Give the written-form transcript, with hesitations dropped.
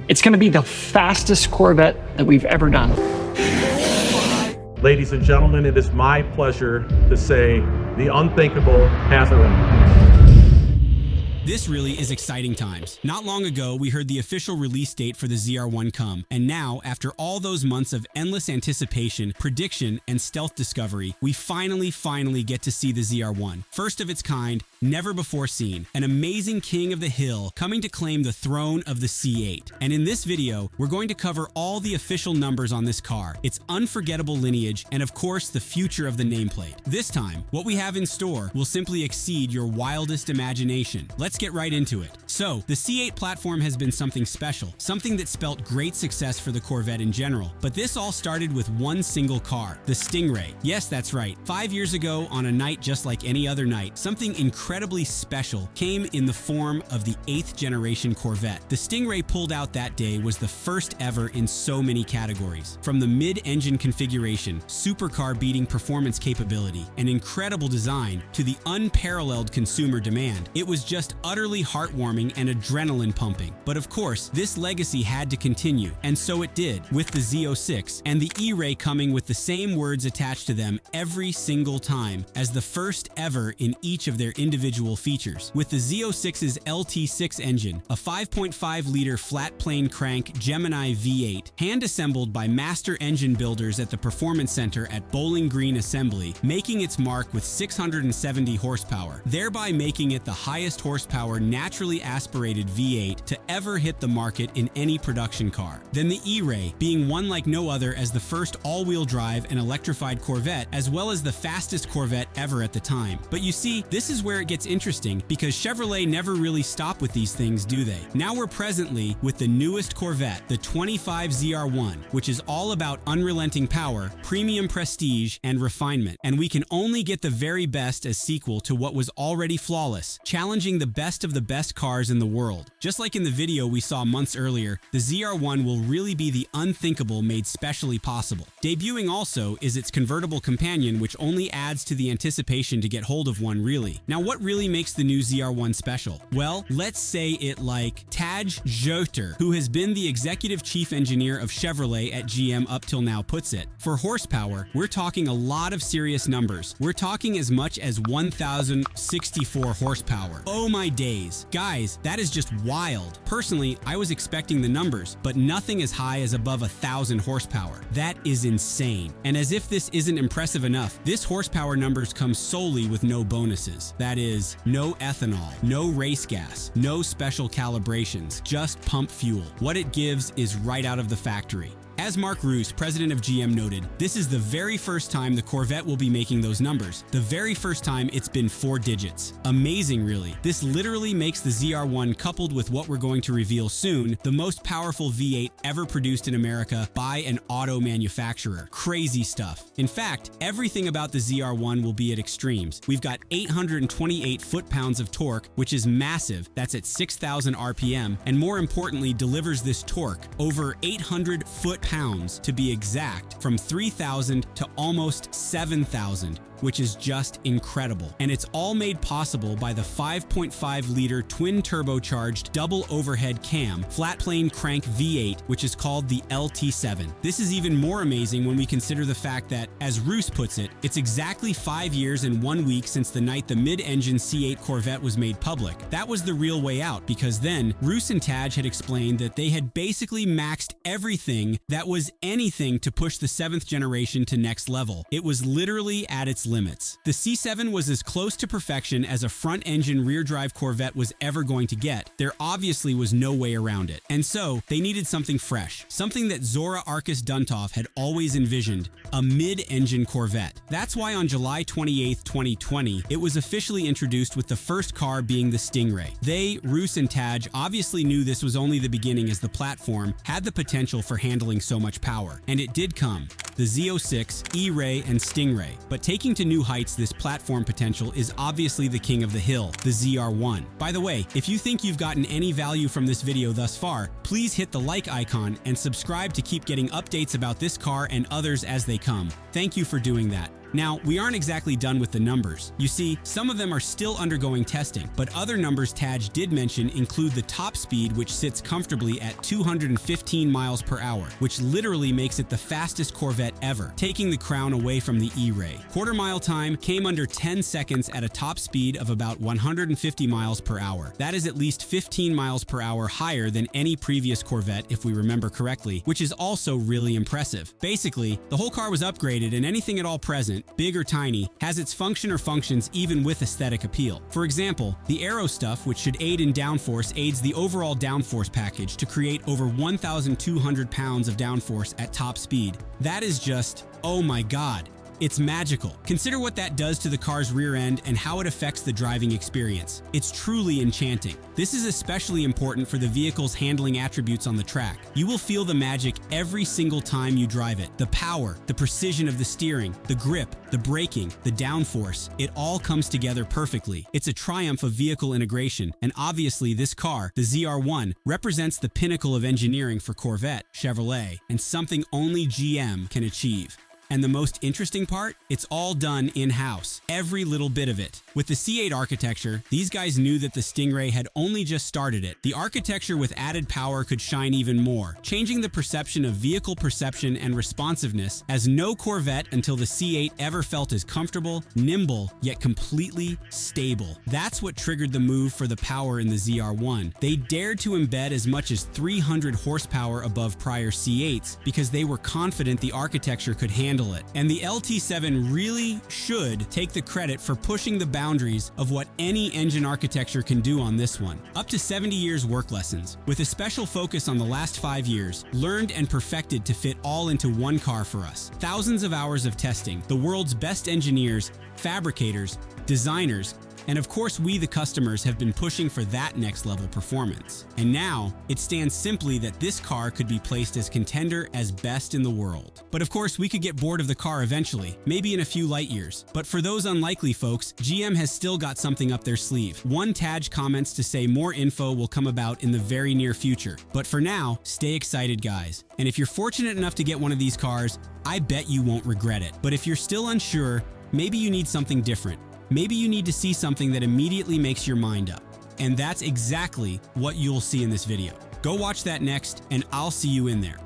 It's going to be the fastest Corvette that we've ever done. Ladies and gentlemen, it is my pleasure to say the unthinkable has arrived. This really is exciting times. Not long ago, we heard the official release date for the ZR1 come, and now, after all those months of endless anticipation, prediction, and stealth discovery, we finally get to see the ZR1. First of its kind, never before seen, an amazing king of the hill coming to claim the throne of the C8. And in this video, we're going to cover all the official numbers on this car, its unforgettable lineage, and of course, the future of the nameplate. This time, what we have in store will simply exceed your wildest imagination. Let's get right into it. So, the C8 platform has been something special, something that spelt great success for the Corvette in general. But this all started with one single car, the Stingray. Yes, that's right. 5 years ago, on a night just like any other night, something incredibly special came in the form of the 8th generation Corvette. The Stingray pulled out that day was the first ever in so many categories. From the mid-engine configuration, supercar beating performance capability, and incredible design, to the unparalleled consumer demand, it was just utterly heartwarming and adrenaline pumping. But of course, this legacy had to continue, and so it did, with the Z06 and the E-Ray coming with the same words attached to them every single time as the first ever in each of their individual features. With the Z06's LT6 engine, a 5.5-liter flat-plane crank Gemini V8, hand-assembled by master engine builders at the Performance Center at Bowling Green Assembly, making its mark with 670 horsepower, thereby making it the highest horsepower naturally aspirated V8 to ever hit the market in any production car. Then the E-Ray, being one like no other as the first all-wheel drive and electrified Corvette, as well as the fastest Corvette ever at the time. But you see, this is where it gets interesting, because Chevrolet never really stop with these things, do they? Now we're presently with the newest Corvette, the 25 ZR1, which is all about unrelenting power, premium prestige, and refinement. And we can only get the very best as sequel to what was already flawless, challenging the best of the best cars in the world. Just like in the video we saw months earlier, the ZR1 will really be the unthinkable made specially possible. Debuting also is its convertible companion, which only adds to the anticipation to get hold of one, really. Now, what really makes the new ZR1 special? Well, let's say it like Taj Joter, who has been the executive chief engineer of Chevrolet at GM up till now, puts it. For horsepower, we're talking a lot of serious numbers. We're talking as much as 1,064 horsepower. Oh my days. Guys, that is just wild. Personally, I was expecting the numbers, but nothing as high as above 1,000 horsepower. That is insane. And as if this isn't impressive enough, this horsepower numbers come solely with no bonuses. That is, no ethanol, no race gas, no special calibrations, just pump fuel. What it gives is right out of the factory. As Mark Roos, president of GM, noted, this is the very first time the Corvette will be making those numbers. The very first time it's been 4 digits. Amazing, really. This literally makes the ZR1, coupled with what we're going to reveal soon, the most powerful V8 ever produced in America by an auto manufacturer. Crazy stuff. In fact, everything about the ZR1 will be at extremes. We've got 828 foot-pounds of torque, which is massive. That's at 6,000 RPM, and more importantly, delivers this torque, over 800 foot-pounds to be exact, from 3,000 to almost 7,000, which is just incredible. And it's all made possible by the 5.5-liter twin-turbocharged double overhead cam flat-plane crank V8, which is called the LT7. This is even more amazing when we consider the fact that, as Roos puts it, it's exactly 5 years and 1 week since the night the mid-engine C8 Corvette was made public. That was the real way out, because then Roos and Taj had explained that they had basically maxed everything that was anything to push the 7th generation to next level. It was literally at its limits. The C7 was as close to perfection as a front-engine rear-drive Corvette was ever going to get. There obviously was no way around it. And so, they needed something fresh, something that Zora Arkus Duntov had always envisioned, a mid-engine Corvette. That's why on July 28, 2020, it was officially introduced, with the first car being the Stingray. They, Roos and Taj, obviously knew this was only the beginning, as the platform had the potential for handling so much power. And it did come. The Z06, E-Ray, and Stingray. But taking to new heights this platform potential is obviously the king of the hill, the ZR1. By the way, if you think you've gotten any value from this video thus far, please hit the like icon and subscribe to keep getting updates about this car and others as they come. Thank you for doing that. Now, we aren't exactly done with the numbers. You see, some of them are still undergoing testing, but other numbers Taj did mention include the top speed, which sits comfortably at 215 miles per hour, which literally makes it the fastest Corvette ever, taking the crown away from the E-Ray. Quarter mile time came under 10 seconds at a top speed of about 150 miles per hour. That is at least 15 miles per hour higher than any previous Corvette, if we remember correctly, which is also really impressive. Basically, the whole car was upgraded, and anything at all present, big or tiny, has its function or functions even with aesthetic appeal. For example, the aero stuff, which should aid in downforce, aids the overall downforce package to create over 1,200 pounds of downforce at top speed. That is just, oh my god. It's magical. Consider what that does to the car's rear end and how it affects the driving experience. It's truly enchanting. This is especially important for the vehicle's handling attributes on the track. You will feel the magic every single time you drive it. The power, the precision of the steering, the grip, the braking, the downforce, it all comes together perfectly. It's a triumph of vehicle integration, and obviously this car, the ZR1, represents the pinnacle of engineering for Corvette, Chevrolet, and something only GM can achieve. And the most interesting part? It's all done in-house. Every little bit of it. With the C8 architecture, these guys knew that the Stingray had only just started it. The architecture with added power could shine even more, changing the perception of vehicle perception and responsiveness, as no Corvette until the C8 ever felt as comfortable, nimble, yet completely stable. That's what triggered the move for the power in the ZR1. They dared to embed as much as 300 horsepower above prior C8s because they were confident the architecture could handle it. And the LT7 really should take the credit for pushing the boundaries of what any engine architecture can do on this one. Up to 70 years work lessons, with a special focus on the last 5 years, learned and perfected to fit all into one car for us. Thousands of hours of testing, the world's best engineers, fabricators, designers, and of course we, the customers, have been pushing for that next level performance. And now, it stands simply that this car could be placed as contender as best in the world. But of course we could get bored of the car eventually, maybe in a few light years. But for those unlikely folks, GM has still got something up their sleeve. One Taj comments to say more info will come about in the very near future. But for now, stay excited guys. And if you're fortunate enough to get one of these cars, I bet you won't regret it. But if you're still unsure, maybe you need something different. Maybe you need to see something that immediately makes your mind up. And that's exactly what you'll see in this video. Go watch that next, and I'll see you in there.